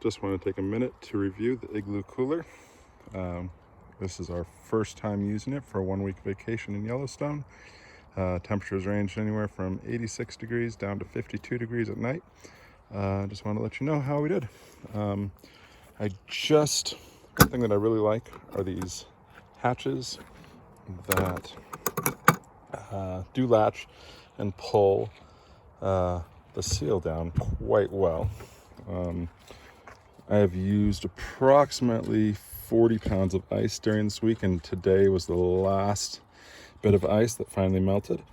just want to take a minute to review the Igloo cooler. This is our first time using it for a 1-week vacation in Yellowstone. Temperatures range anywhere from 86 degrees down to 52 degrees at night. Just want to let you know how we did. One thing that I really like are these hatches that do latch and pull the seal down quite well. I have used approximately 40 pounds of ice during this week, and today was the last bit of ice that finally melted.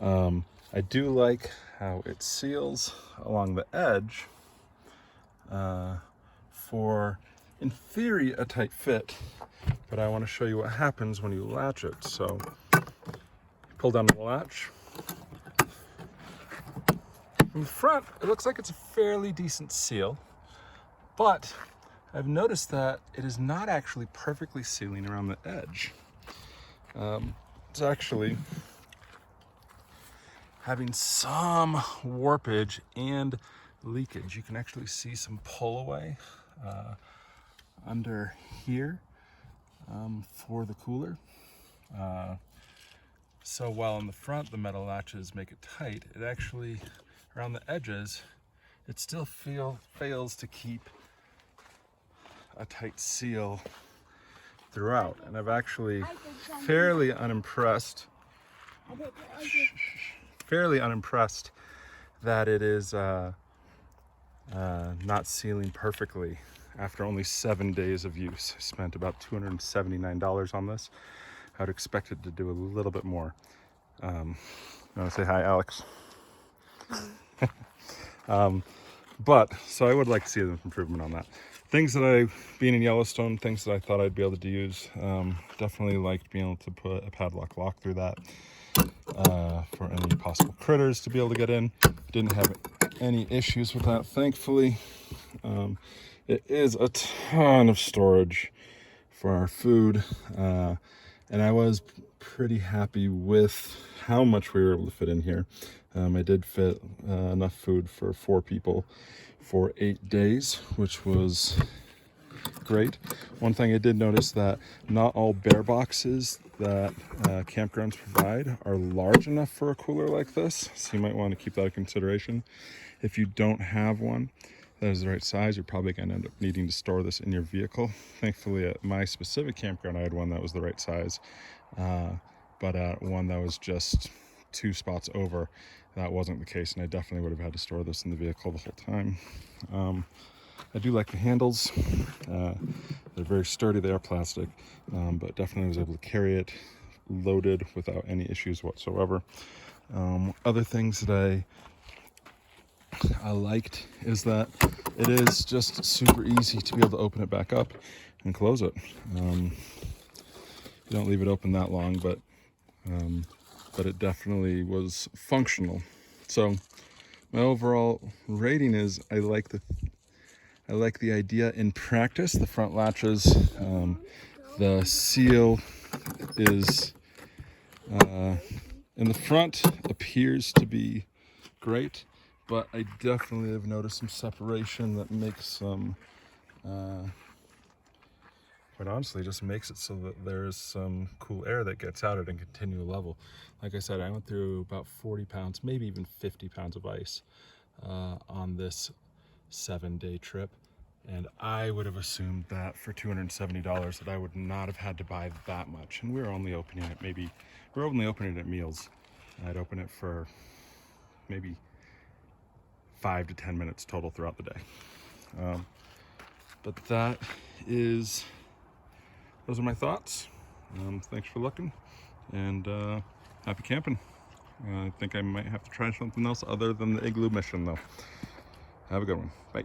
I do like how it seals along the edge for, in theory, a tight fit, but I want to show you what happens when you latch it. So pull down the latch. From the front, it looks like it's a fairly decent seal, but I've noticed that it is not actually perfectly sealing around the edge. It's actually having some warpage and leakage. You can actually see some pull away under here for the cooler. So while in the front the metal latches make it tight, it actually, around the edges, it still fails to keep a tight seal throughout. And I've actually fairly unimpressed that it is not sealing perfectly after only 7 days of use. I spent about $279 on this. I would expect it to do a little bit more. I want to say hi, Alex. But so I would like to see an improvement on that. Things that being in Yellowstone, things that I thought I'd be able to use. Definitely liked being able to put a padlock lock through that for any possible critters to be able to get in. Didn't have any issues with that, thankfully. It is a ton of storage for our food, and I was pretty happy with how much we were able to fit in here. I did fit enough food for 4 people for 8 days, which was great. One thing I did notice that not all bear boxes that campgrounds provide are large enough for a cooler like this, so you might want to keep that in consideration. If you don't have one that is the right size, you're probably going to end up needing to store this in your vehicle. Thankfully, at my specific campground, I had one that was the right size, but at one that was just 2 spots over, that wasn't the case, and I definitely would have had to store this in the vehicle the whole time. I do like the handles. They're very sturdy. They are plastic, but definitely was able to carry it loaded without any issues whatsoever. Other things that I liked is that it is just super easy to be able to open it back up and close it. You don't leave it open that long, but it definitely was functional. So my overall rating is I like the idea in practice. The front latches, the seal is in the front appears to be great, but I definitely have noticed some separation that makes some, quite honestly, just makes it so that there's some cool air that gets out at a continual level. Like I said, I went through about 40 pounds, maybe even 50 pounds of ice on this 7-day trip. And I would have assumed that for $270 that I would not have had to buy that much. And we were only opening it at meals. I'd open it for maybe 5 to 10 minutes total throughout the day. But those are my thoughts. Thanks for looking, and happy camping. I think I might have to try something else other than the Igloo mission though. Have a good one. Bye.